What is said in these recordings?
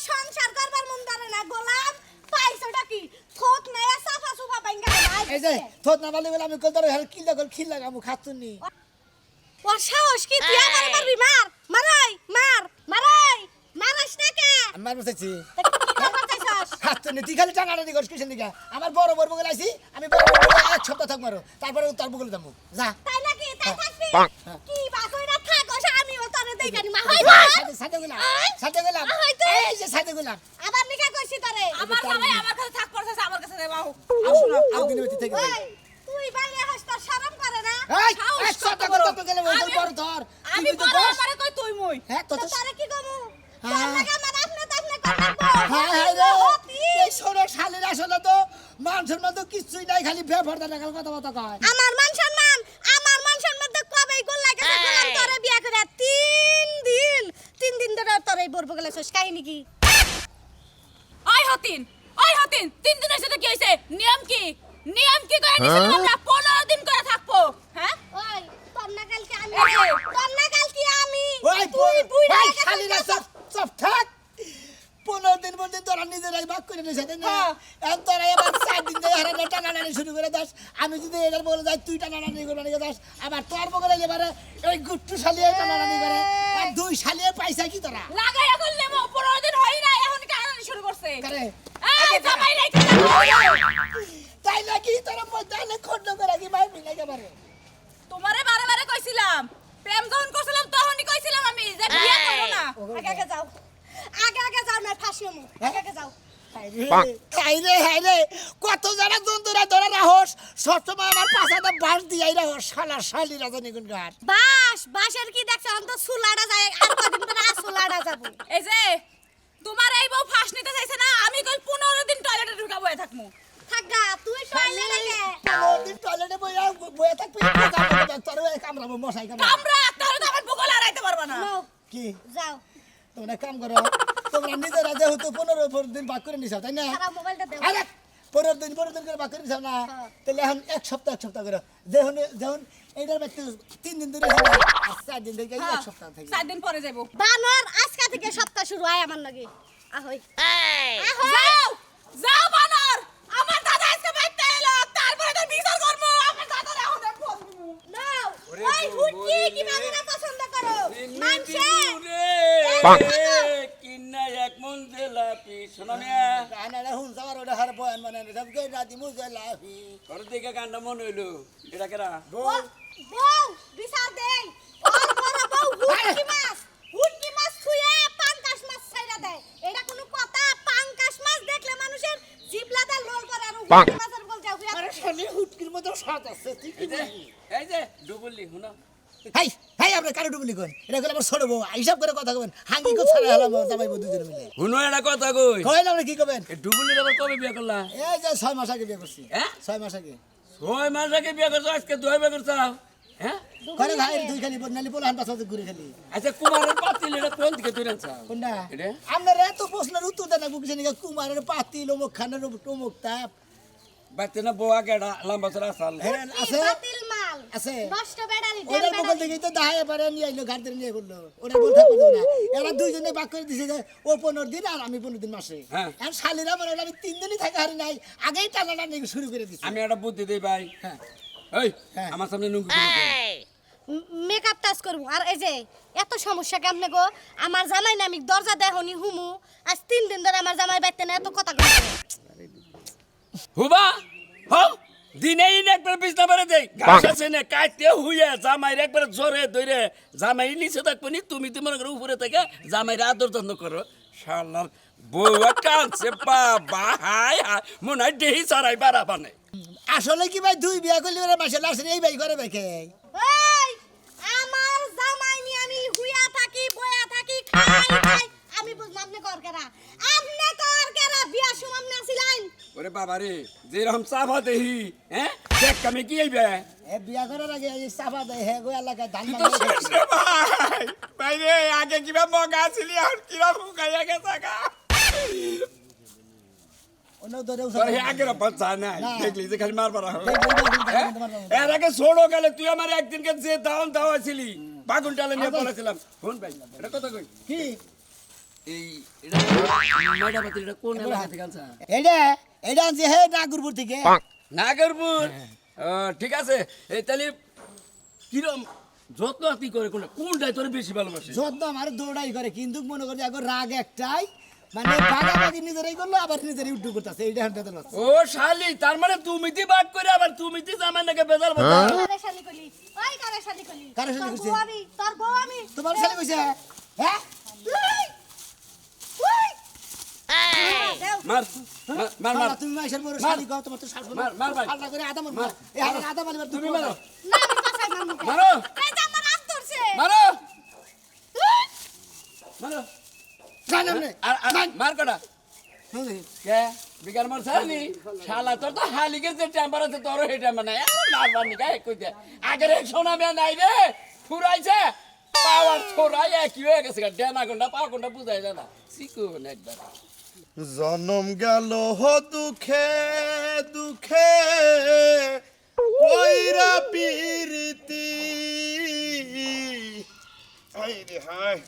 সংসার করবার মন ধরে না গোলাম পাইছটা কি থোক নাই সাফা সুফা বাইঙ্গা এই যে থোত না বলে আমি কল ধরে খিল লাগামু খাতুনি ও সাহস কি তুই আমার মারবি মার মারাই মারাই মারাস না কে আমার বসেছি করতেছস খাতুনি তুই খালি টানাটানি করিস কিসের দিকে আমার বড় বড় বগল আইছি আমি বড় বড় এক সপ্তাহ থাক মারো তারপরে তোর বগলে যাবো যা তাই নাকি তাই থাকবি কি বাসইরা থাকস আমিও তোরে দেখানি মা হই সাথে গেলাম এই যে সাথে গেলাম আবার নিকা কইছি তোরে আমার জামাই আমার কাছে থাক পড়ছে আমার কাছে নেবাও আউ দিনে বেঁচে থেকে যাই তুই বাইরে হস তোর শরম করে না এই এক সপ্তাহ করতে গেলে ওই বড় ধর আমি বড় আমারে কই তুই মই হ্যাঁ তো তোরে কি কমু হ্যাঁ। তোর লাগা আমার আপনি তাপনে হ্যাঁ রে এই সোনা শালের আসলে তো মানুষের মধ্যে কিছুই নাই খালি বেফরদা লাগাল কথা কয় আমার মান সম্মান তো কবেই গোল লাগেছে গোলাম তোরে বিয়া করে 3 দিন ধরে তোরে বলবো গেলে শেষ কাহিনী কি ওই হতিন 3 দিনের সাথে কি হইছে নিয়ম কি কই দিছ আমরা 15 দিন করে থাকবো হ্যাঁ ওই তোর না কালকে আমি এই যে। তোর না কালকে আমি ওই তুই বুইড়া ওই শালের সব থাক 15 দিন পর্যন্ত তোরা নিজেরাই ভাগ করে নিছ না এখন তোরা এবার 4 দিন ধরে হারানো টানাটানি শুরু করে দাস আমি যদি এটার বলে যাই তুই টানাটানি করবি দাস আবার তোর বগলে এবারে ওই গুট্টু শালিয়ে টানাটানি করে আর দুই শালিয়ে পয়সা কি তোরা লাগাইয়া করলে 15 দিন হই না এখন কারণ শুরু করছে করে এই জামাই রাইখা তাই নাকি তোরা মজালে খন্ড করে কি ভাই মিলে একেবারে তোমারে বারে কইছিলাম প্রেম যখন করছিলাম তখনই কইছিলাম আমি যে বিয়ে করব না আগে যাও না ফাঁসিমু আগে যাও হাইরে কত যারা জন্তুরা ধরে রাহস সবসময় আমার পাশাটা বাস দিয়াই রাহস শালা শালি রাজনী গুনগার বাসের কি দেখছ অন্ত সুলাড়া যায় আর কদিন পরে আর সুলাড়া যাব এই যে তোমার এই বউ ফাঁস নিতে চাইছে না আমি কই 15 দিন টয়লেটে ঢুকা বয়ে থাকমু থাকগা তুই টয়লেটে গে দিন টয়লেটে বয়ে থাকবি তোর কামড়াবো মশাই আমরা তাহলে তো আমার বগল হারাইতে পারবা না নো কি যাও তোমরা কাম করো তোমরা নিজেরা যেহেতু 15 দিন ভাগ করে নিছাও তাই না সারা মোবাইলটা দেও আরে 15 দিন করে ভাগ করে নিছাও না তাহলে এখন এক সপ্তাহ করে যেমন এইটার মধ্যে 3 দিন ধরে আর 4 দিন ধরে এক সপ্তাহ থেকে 4 দিন পরে যাবো বানর আজকে থেকে সপ্তাহ শুরু হয় আমার লাগি আহই যাও বানর আমার দাদা আজকে বাইতে এলো তারপরে তো বিচার করব আমার দাদা এখন দেখো নো ওই হুটকি কি মাগুরা পছন্দ করো মানছে কিন্না এক মন জেলাপি শোনা মিয়া গানাটা হুন যাওয়ার ওটা হার বয়ান মানে সবকে রাতি মুজে লাফি তোর দিকে গানটা মন হইলো এটা কেরা বল বউ বিচার দেই আর বড় বউ হুটকি মাছ ছুঁয়ে পাঙ্কাশ মাছ ছাইরা দেয় এটা কোনো কথা পাঙ্কাশ মাছ দেখলে মানুষের জিভলাটা লোল করে আর হুটকি মাছের বল যাও আরে শালি হুটকির মতো স্বাদ আছে তুই কি এই যে ডুবুলি শুনো হাই আপনি কারো ডুবলি কোন এটা করে আবার ছড়বো হিসাব করে কথা কবেন হাঙ্গি কো ছাড়া হলাম জামাই দুজন মিলে শুনো এটা কথা কই কইলাম না কি কবেন এই ডুবুলির আবার কবে বিয়ে করলা এই যে 6 মাস আগে বিয়ে করছি হ্যাঁ 6 মাস আগে 6 মাস আগে বিয়ে করছো আজকে 2 বিয়ে করছো হ্যাঁ করে ভাই দুই খালি বদনালি পোলাহান পাছাতে ঘুরে খালি আচ্ছা কুমারের পাতিল এটা কোন দিকে তুই আনছো কোনটা এটা আপনারা এত প্রশ্নের উত্তর দেন না বুঝছেন কি কুমারের পাতিল অমুক খানের অমুক তাপ বাইতে না বউ আগে লম্বা চড়া আসাল আছে বাতিল মাল আছে নষ্ট বেড়ালি ওদের বগল থেকে তো দাহায় পারে নিয়ে আইলো ঘাট ধরে নিয়ে বললো ওরা বল থাকবে না এরা দুইজনে বাক করে দিছে যে ও 15 দিন আর আমি 15 দিন মাসে হ্যাঁ। আর শালিরা মানে আমি 3 দিনই থাকা হারি নাই আগেই টানাটা নিয়ে শুরু করে দিছি আমি একটা বুদ্ধি দেই ভাই হ্যাঁ এই হ্যাঁ। আমার সামনে নুঙ্গি তুলতে মেকআপ টাচ করব আর এই যে এত সমস্যা কেমনে গো আমার জামাই না আমি দরজা দেহনি হুমু আজ 3 দিন ধরে আমার জামাই বাইতে না এত কথা কইছে হুবা হও দিনেই একবার বিছনা বেড়ে দেই ঘাস আছে না কাটতে হুইয়া জামাইরে একবার জোরে ধরে জামাই নিচে থাকবনি তুমি মনে করো উপরে থেকে জামাইরে আদর যত্ন করো শালার বউ কাঁদছে বাবা হাই হাই মনে হয় দেহি সারাই বাড়া বানে আসলে কি ভাই দুই বিয়া করলে ওরা মাসে লাস্ট এই ভাই করে বেকে এই আমার জামাই নি আমি হুইয়া থাকি বয়া থাকি খাই আমি বুঝলাম আপনি কর কেরা বিয়া সুমাম না ছিলেন ওরে বাবা রে যেরকম চাপা দেহি হ্যাঁ দেখ আমি কি আইবে এ বিয়া করার আগে এই সাফা দেয় হে গো এলাকায় ধান তো শেষ রে ভাই ভাই রে আগে কিবা মগা ছিলি আর কিবা ফুকাইয়া গেছে গা অন্য ধরে তোর হে আগের বাচ্চা নাই না। দেখলি যে খালি মারবার হয় হ্যাঁ? এর আগে ছোড়ো গেলে তুই আমার একদিনকে যে দাওয়ান দাওয়াছিলি বাগুন টালে নিয়ে বলেছিলাম শুন ভাই এটা কথা কই কি এই এটা ময়দা পাতি এটা কোন এলাকা থেকে আনছা এটা আনছি হে নাগরপুর থেকে নাগরপুর ঠিক আছে এই তাহলে কিরম যত্ন আতি করে কোনটাই তোর বেশি ভালোবাসে যত্ন আমার দৌড়াই করে কিন্তু মনে করি এখন রাগ একটাই মানে ভাগাভাগি নিজেরাই করলো আবার নিজেরাই উল্টো করতেছে এইটা হান্টা তো ও শালি তার মানে তুমি দি বাদ করে আবার তুমি দি জামাইনাকে বেজাল বলতা কারে শালি কলি ওই কারে শালি কলি কারে শালি তোর কইছে? বউ আমি তোর বউ আমি তোমার ছেলে কইছে হ্যাঁ উই, উই। দেও। মার মার মার তুমি মাইশের বড় মার। শালি কও তোমার তো শাস মার, মার ভাই। আল্লাহ করে আদম মার। এই হাতে আদম মারবার তুমি মারো না আমি পাছাই মারমু কে? মারো। এই যে আমার হাত ধরছে মারো উই। মারো জানেন না আর মার কটা কে বিকার মার ছাড়লি শালা তোর তো হালিকের যে টেম্পার আছে তোর এই টেম্পার নাই মারবার নি গায়ে কই দে আগের এক সোনা মেয়ে নাই রে ফুরাইছে পাওয়ার ছোড়াই একই হয়ে গেছে ডেনা কোনটা পাওয়া কোনটা বুঝাই যায় না শিখুন একবার জনম গেল দুঃখে দুঃখে কইরা পিরিতি আই রে হায়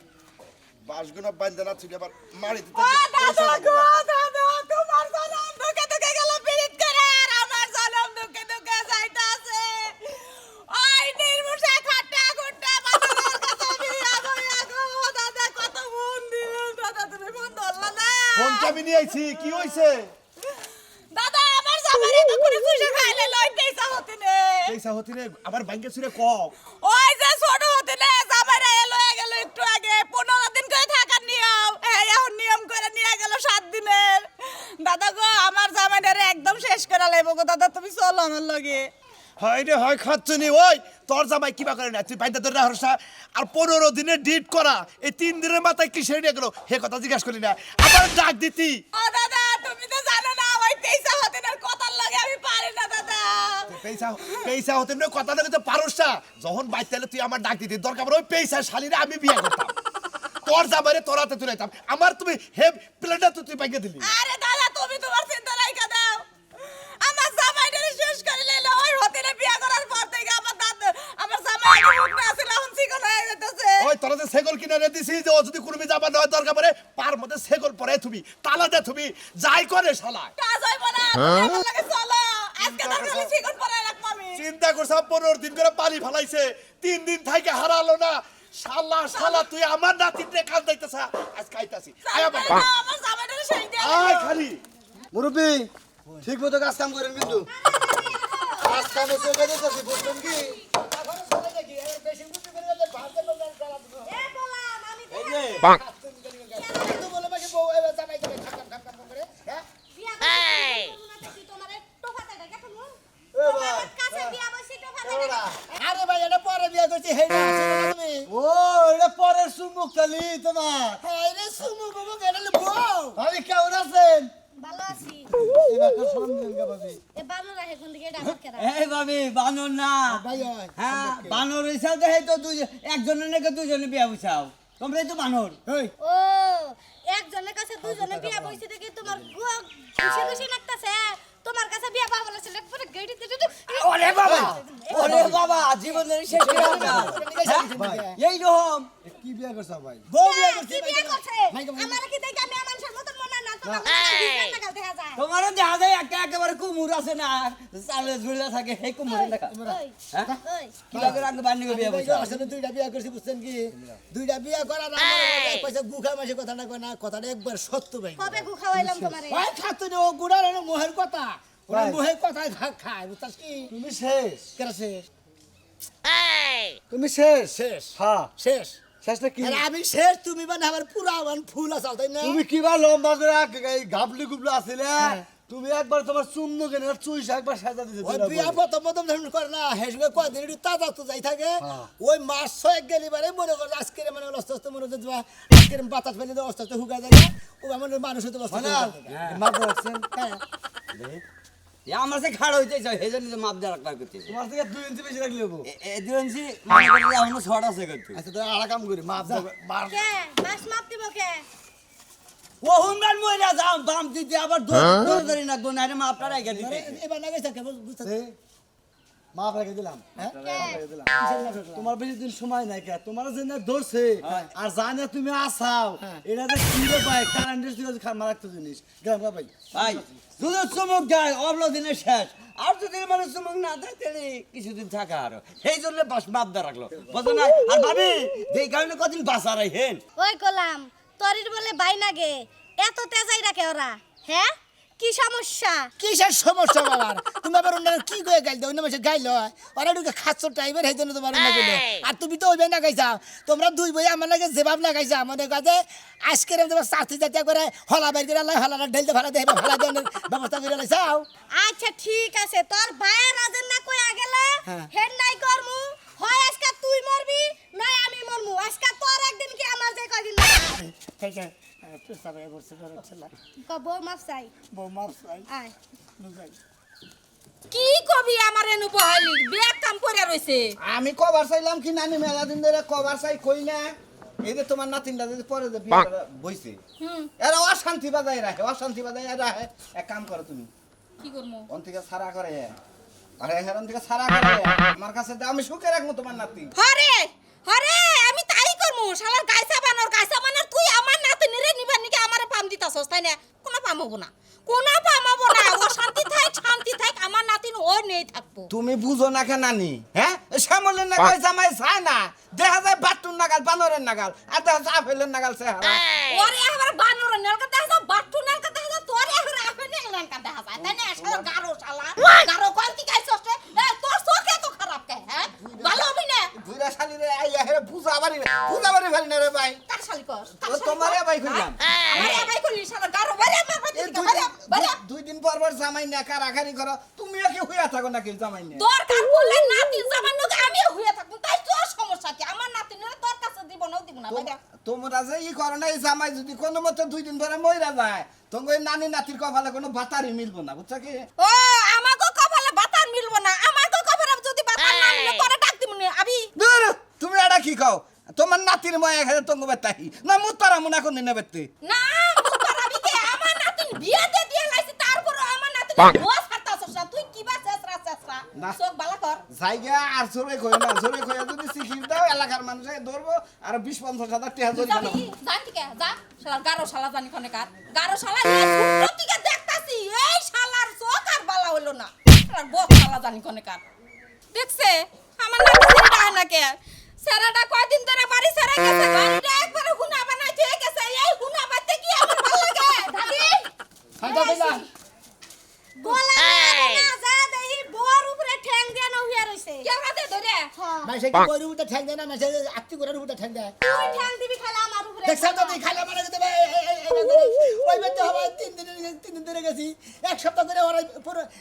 বাসগুনা বান্ধা না তুই আবার মারি দিতে দাদা গো দাদা তোমার জনম দুঃখে দুঃখে গেল পিরিত করে আর আমার জনম দুঃখে দুঃখে যাইতাছে ওই নির্মুষে খাট্টা খুট্টা বাজারের কাছে বিয়া হইয়া গো দাদা কত মন দিলেন দাদা তুমি মন ধরলা না ফোন চাবি নিয়ে আইছি কি হইছে দাদা আমার জামাই তো করে খুশি খাইলে লইতেই চাহতে নে পয়সা হতি রে আবার ব্যাংকে ছুরে কও ওই যে ছোট হতে নে জামাইরা এলো গেল একটু আগে 15 দিন করে থাকার নিয়ম এই এখন নিয়ম করে নিয়ে গেল 7 দিনের দাদা গো আমার জামাইটারে একদম শেষ করে লাইবো গো দাদা তুমি চলো আমার লগে হয় রে হয় খাচ্ছনি ওই তোর জামাই কিবা করে না তুই বাইন্দা ধরে হরসা আর 15 দিনে ডিট করা এই 3 দিনের মাথায় কি সেরে গেল হে কথা জিজ্ঞাসা করি না আবার ডাক দিতি ও দাদা তুমি তো জানো না ওই 23 হতেনের কথার লগে আমি পারি না দাদা পয়সা হতে না কথা না কিন্তু পারস না যখন বাইতে তুই আমার ডাক দিতি দরকার পড়ে ওই পয়সা শালিরে আমি বিয়ে করতাম তোর জামাইরে তোর হাতে তুলে দিতাম আমার তুমি হে প্লেটটা তুই বাইকে দিলি আরে দাদা তুমি তোমার চিন্তা রাইখা দাও আমার জামাইটারে শেষ করে লইলো ওই হতেনে বিয়া করার পর থেকে আমার দাদা আমার জামাই আগে মুখ আছে এখন চিকন হয়ে যাইতেছে ওই তোরা যে সেগল কিনে রে দিছি যে ও যদি কুরমি যাবা নয় দরকার পড়ে পার মধ্যে সেগল পরে তুমি তালা দে তুমি যাই করে শালা কাজ হইব না তুমি আমার লগে চলো আজকে তো খালি চিকন পরাই রাখবো আমি চিন্তা করছ 15 দিন করে পানি ফেলাইছে 3 দিন থেকে হারালো না শালা শালা তুই আমার নাতিতে কাজ দিতেছ আজ খাইতাছি আয় বাবা আমার জামাইটারে সেই দিয়ে আয় খালি মুরব্বী ঠিক মতো কাজ কাম করেন কিন্তু কাজ কামে চোখে দিতেছি বুঝলেন কি বেশি বুদ্ধি করে গেলে ভাতে লোক জ্বালা দিবে এ বলাম আমি তো তো বলে মাকে বউ এবার জামাই করে খাম করে হ্যাঁ বিয়া করছি না দেখি তোমার টোফা দেয় দেখো নু তোমার কাছে বিয়া বসি টোফা দেয় আরে ভাই এটা পরে বিয়ে করছি হেডা আছে না তুমি ও এটা পরের সুমুখ খালি তোমার হ্যাঁ রে সুমু বাবু গেলে বউ ভাবি কেমন আছেন ভালো আছি এবার তো সালাম দিন গা ভাবি এ বানর রাখে কোন দিকে ডাকত কেরা এই ভাবি বানর না ভাই হয় হ্যাঁ বানর হিসাব দেখে তো একজনের নাকি দুজনে বিয়া বুঝাও তোমরাই তো বানর এই ও একজনের কাছে দুজনে বিয়া বসি দেখি তোমার খুশি খুশি লাগতাছে তোমার কাছে বিয়া পাওয়া বলেছে পুরো গেড়ি দিতে ওরে বাবা ওরে বাবা জীবনের শেষ হয়ে গেল এই রকম কি বিয়ে করছ ভাই বউ বিয়ে করছি কি বিয়া করছে আমার কি দেখে আমি মানুষের মত মনে না তোমার বিছানা দেখা যায় তোমারও দেখা যায় একেবারে কুমুর আছে না চালে ঝুলে থাকে সেই কুমুরের দেখা ওই হ্যাঁ ওই কি লাগে রাখবে বান্ডিকে বিয়া বুঝাও আসলে দুইটা বিয়ে করছি বুঝছেন কি দুইটা বিয়ে করার আমার পয়সা গুখা মাসে কথা না কয় না কথাটা একবার সত্য ভাই কবে গু খাওয়াইলাম তোমারে ওই খাতো ও গুড়ার মোহের কথা ওরা মোহের কথা খায় বুঝছাস কি তুমি শেষ কেন শেষ তুমি শেষ শেষ হ্যাঁ শেষ শেষটা কি আরে আমি শেষ তুমি মানে আমার পুরা ফুল আসাও তাই না তুমি কিবা লম্বা করে এই গাবলি গুবলা আছিলে তুমি একবার তোমার চুন্নু কেন চুইস একবার সাজা দিতে ওই বিয়া প্রথম ধরুন করে না হেসবে কয়দিন একটু তাজা তো যাই থাকে ওই মাস ছয়েক গেলি বারে মনে করো আজকের মানে অস্ত অস্ত মনে হচ্ছে আজকের বাতাস ফেলে দিয়ে অস্ত অস্ত হুকা যায় ও আমার মানুষ হতে অস্ত মাপতে পারছেন আমার সে খাড়া হইতে চাই সেই জন্য মাপ দেওয়ার একটা করতেছে তোমার থেকে 2 ইঞ্চি বেশি রাখলে হবো এদিনছি মনে করতে এখনো ছড় আছে করতে আচ্ছা তো আড়া কাম করি মাপ দাও মার কে বাস মাপ দিব কে ও হুনমান মইরা যাও বাম দিতে আবার দৌড় ধরে না গোনা রে মা আপনারা এগিয়ে দিতে এবার না গেছে কেবল বুঝতে মাফ রেখে দিলাম হ্যাঁ দিলাম তোমার বেশি দিন সময় নাই কে তোমার জন্য ধরছে আর জানে তুমি আসাও এটা যে কি রে ভাই কারেন্টের থেকে মারাত্মক জিনিস গ্রাম ভাই ভাই যদি চমক দেয় অবলো দিনে শেষ আর যদি মানে চমক না দেয় তাহলে কিছুদিন থাকা আরো সেই জন্য বাস মাপদা রাখলো বুঝো না আর ভাবি এই কারণে কদিন বাসা রাখেন ওই কলাম তরির বলে বাইনা গে এত তেজাই রাখে ওরা হ্যাঁ কি সমস্যা কিসের সমস্যা বাবার তুমি আবার অন্য কি কয়ে গাইল অন্য মাসে গাইল ওরা ঢুকে খাচ্ছ টাইমের সেই জন্য তোমার অন্য গেলে আর তুমি তো ওইভাবে না গাইছা তোমরা দুই বই আমার লাগে জবাব না গাইছা মনে কাজে আজকের তোমার চাকরি জাতীয় করে হলা বাইর করে আল্লাহ হলাটা ঢেলতে ভাড়া দেবে ভাড়া দেওয়ার ব্যবস্থা করে লাইছাও আচ্ছা ঠিক আছে তোর ভাইয়ের রাজের না কইয়া গেলে হ্যাঁ। হেড নাই করমু হয় আজকে তুই মরবি নয় আমি মরমু আজকে তোর একদিন কি আমার যে কয়দিন ঠিক আছে প্রস্তাবে বলছে ছেলে বউ মাফ চাই বউ মাপ চাই আয় কি কবি আমার এনু বহালি ব্যাগ কাম করে রইছে আমি কবার চাইলাম কি নানি মেলা দিন ধরে কবার চাই কই না এই যে তোমার নাতিনটা যদি পরে যে বিয়ে করে বইছে এরা অশান্তি বাজায় রাখে এক কাম করো তুমি কি করমু অন থেকে সারা করে আরে হেরান থেকে সারা করে আমার কাছে দাও আমি সুখে রাখবো তোমার নাতি হরে হরে আমি তাই করমু শালার গাইসা বানর তুই আমার নাতিনিরে নিবার নিকে আমারে পাম দিতাছস তাই না কোনো পামবো না ও শান্তি থাক আমার নাতিন ও নেই থাকবো তুমি বুঝো না কেন নানি হ্যাঁ শ্যামলের নাগাল জামাই চায় না দেখা যায় বাটুর নাগাল বানরের নাগাল আর দেখা যায় আপেলের নাগাল চেহারা ওরে এবারে বানর নেলকা দেখা বাট্টু নেলকা দেখা তোর এবারে আপে নেলকা দেখা যায় তাই না শালা গারো কোন কি গাইছস রে তোর চোখ এত খারাপ কে হ্যাঁ ভালো হবি না বুইরা শালিরে আইয়া হেরে বুঝা বাড়ি ফেলি না রে ভাই কার শালি কর ও তোমারে ভাই কইলাম আমার এবাই করলি শালা গারো বারে আমার দুই দিন পর পর জামাই না কারাকারি করো তুমিও কি হইয়া থাকো নাকি জামাই না দরকার পড়লে নাতিন জামানো আমিও হইয়া থাকবো তাই তোর সমস্যা কি আমার নাতিনের তোর কাছে দিব না ভাইরা তোমরা যে ই করো না এই জামাই যদি কোনো মতে দুই দিন পরে মইরা যায় তোমার ওই নানি নাতির কপালে কোনো বাতারি মিলবো না বুঝছো কি ও আমাগো কপালে বাতার মিলবো না আমাগো কপালে যদি বাতার না মিলে পরে ডাক দিমু আমি দূর তুমি এটা কি কও তোমার নাতির মায়া খেলে তোমাকে বেতাহি না মুতারা মুনা কোন দিনে বেতে না মুতার আমি কে আমার নাতিন বিয়া দিয়ে লাইছি তারপর আমার নাতিন দোস হাতাছস তুই কি বা চেসরা না। চোখ বালা কর জায়গা আর জোরে কই না জোরে কইয়া যদি শিখির দাও এলাকার মানুষে ধরবো আর 20-50 হাজার টাকা জরিমানা যাবি জান ঠিক আছে যা শালা গারো শালা জানি কোনে কার গারো শালা এই ছোট থেকে দেখতাছি এই শালার চোখ আর বালা হইলো না শালার বক শালা জানি কোনে কার দেখছে আমার নাতিন ডায় না কে সারাটা কয়দিন ধরে বাড়ি সারা গেছে বাড়িটা একবারে হুনা বানাই দিয়ে গেছে এই হুনা বাতে কি আমার ভালো লাগে দাদি ফাঁকা কইলা গোলা না যা দেই বড় উপরে ঠ্যাং দিয়া ন হইয়া রইছে কে হাতে ধরে হ্যাঁ মাসে কি কইরু উঠে ঠ্যাং দেয় না মাসে আত্তি করে উঠে ঠ্যাং দেয় তুই ঠ্যাং দিবি খালা আমার উপরে দেখছ তো তুই খালা মানে দেবে ওই বেতে হবে 3 দিন ধরে গেছি এক সপ্তাহ করে ওরাই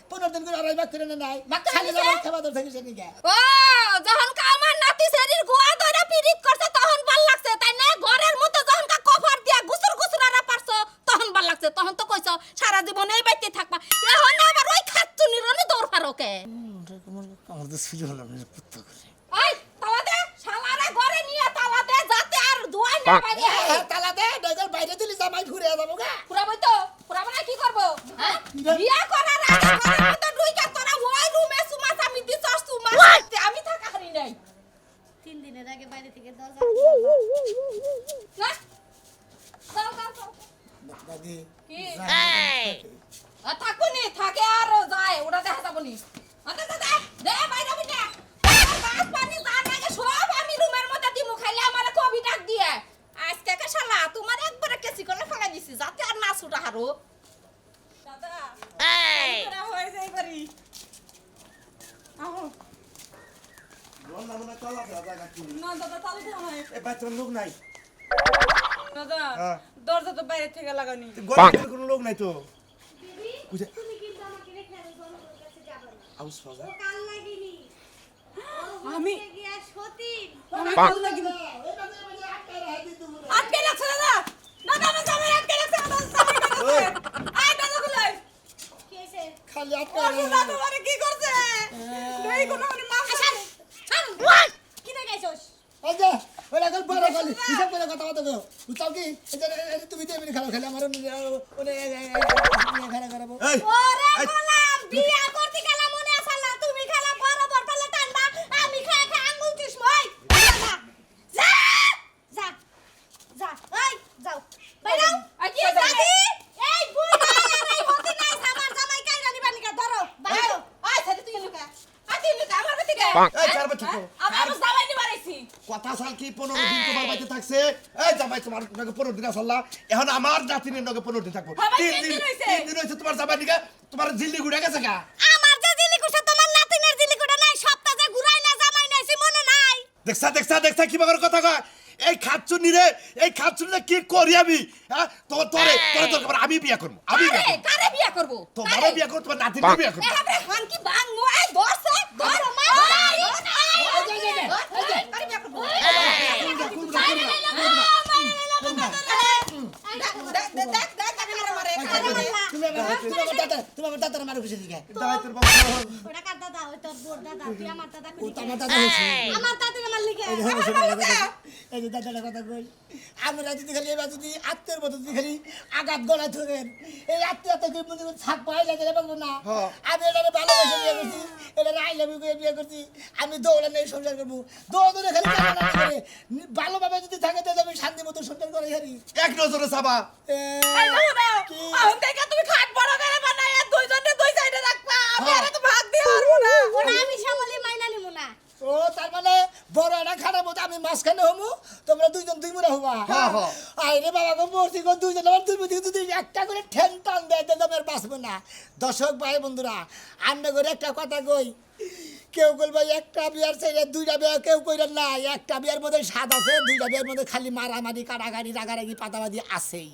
15 দিন করে ওরাই বাক করে না নাই খালি আমার খাবার দর থেকে সেদিকে ও যখন কা আমার নাতি শরীর গোয়া ধরে পিরিত করছে তখন ভাল লাগছে তাই না ঘরের মধ্যে যখন কা কভার দিয়া গুসুরারা পারছো তখন ভাল লাগছে তখন তো কইছো সারা জীবন এই বাইতে থাকবা এখন আবার ওই খাচ্চুনির রনে দৌড় পারোকে আমার তো সুযোগ হলো না কুত্তা করে ওই তালা দে শালারে ঘরে নিয়ে তালা দে যাতে আর দুয়াই না পারি তালা দে ডগর বাইরে দিলি জামাই ঘুরে যাবো গা পুরাবই তো পুরাবো না কি করবো হ্যাঁ বিয়া করার আগে ঘরের মধ্যে ঢুইকা তোরা ওই রুমে সুমা আমি দিছস সুমা আমি থাকা হারি নাই 3 দিনের আগে বাইরে থেকে দরজা না যাও দাদি কি থাকুনি থাকে আর যায় ওটা দেখা যাবনি দে বাইরে বিটা বাস পানি জান আগে সব আমি রুমের মধ্যে দিমু খাইলে আমারে কবি ডাক দিয়ে আজকে কে শালা তোমার একবারে কেসি করে ফেলা দিছি যাতে আর না ছুটা হারো দাদা এই তোরা হয়ে যাই পারি আহো না দাদা তাহলে তো হয় এ বাচ্চার লোক নাই দাদা হ্যাঁ। দরজা তো বাইরে থেকে লাগানি গরিবের কোনো লোক নাই তো দিদি তুমি কিন্তু আমাকে রেখে আমি বন্ধুর কাছে যাব না আউস ফাজা ও কাল লাগিনি আমি গিয়া সতী আমি কাল লাগিনি আটকে রাখছে দাদা দাদা আমার জামাই আটকে রাখছে আমার জামাই আই দাদা গুলাই কি হইছে খালি আটকা ওরে দাদা মানে কি করছে দুই কোন মানে মাফ কি দেখাইছস এই যে ওরা কল বড় কল হিসাব করে কথা বলতে গো বুঝছাও কি তুমি তো এমনি খেলা খেলে আমার খেলা করাবো এই ওরে এই, গোলাম বিয়া করতে গেলে মনে আছে না তুমি খেলা বরাবর পালে টানবা আমি খায় খায় আঙ্গুল চুষমই যা যা যা এই যাও বাইরাও আজকে দাদি এই বুড়া আর এই হতি নাই আমার জামাই কাইরা নিবা নিকা ধরো বাইরো আয় ছেড়ে তুই লুকা তুই লুকা আমার কাছে গে এই ছাড়বে ঠিক আমার জামাই নি মারাইছি কথা সাল কি 15 দিন তোমার বাড়িতে থাকছে এই জামাই তোমার নাকি 15 দিন আসলা এখন আমার নাতিনের নাকি 15 দিন থাকবো বাবা, 3 তিন দিন দিন হইছে। 3 দিন হইছে তোমার জামাই নিকা তোমার জিল্লি গুড়ে গেছে গা আমার যে জিলিকুশা তোমার নাতিনের জিলিকুটা নাই সপ্তাহ যে ঘুরাই না জামাই নাইছি মনে নাই দেখছা কি বাবার কথা কয় এই খাচ্ছুনি রে এই খাচ্ছুনি কি করি আমি হ্যাঁ তোরে দরকার আমি বিয়া করব আমি বিয়া করব কারে বিয়া করব তোমারে বিয়া করব তোমার নাতিনের বিয়া করব এ হান কি বাং মোয় দরছে ধর মা কারে বিয়া করব তুমি আমার দাদার মারে খুশি দিকে দাইতের বাবা ওটা কার দাদা ওই তোর বোর দাদা তুই আমার দাদা ও কই তো আমার দাদা হয়েছে আমার দাদির আমার লিখে এই যে দাদার কথা কই আমরা যদি খালি এবার যদি আত্মের মতো যদি খালি আঘাত গলা ধরেন এই আত্মীয়তা কি মনে করে ছাপ পাই লাগে পারবো না আমি এটা ভালোবেসে বিয়ে করছি এটা আই লাভ ইউ বিয়ে করছি আমি দৌড়ে নেই সংসার করবো দৌড়ে খালি টানাটানি করে ভালোভাবে যদি থাকে তাহলে আমি শান্তি মতো সংসার করে হারি এক নজরে সাবা আহন থেকে তুমি খাট বড় করে বানায়া দুইজনে দুই সাইডে রাখবা আমি আরে তো ভাগ দিয়ে পারবো না ওটা আমি সামলি মাইনা নিমু না ও তার মানে বড় একটা খারাপ মতো আমি মাঝখানে হমু তোমরা দুইজন দুই মুড়া হবা আইরে বাবা গো মরছি গো দুইজন আমার দুই মুড়ি যদি একটা করে ঠ্যাং টান দেয় তাহলে আমার বাঁচবো না দর্শক ভাই বন্ধুরা আমরা করে একটা কথা কই কেউ বলবে একটা বিয়ার চাইলে দুইটা বিয়া কেউ কইলেন না একটা বিয়ার মধ্যে স্বাদ আছে দুইটা বিয়ার মধ্যে খালি মারামারি কাটাকাটি রাগারাগি পাতাবাদি আছেই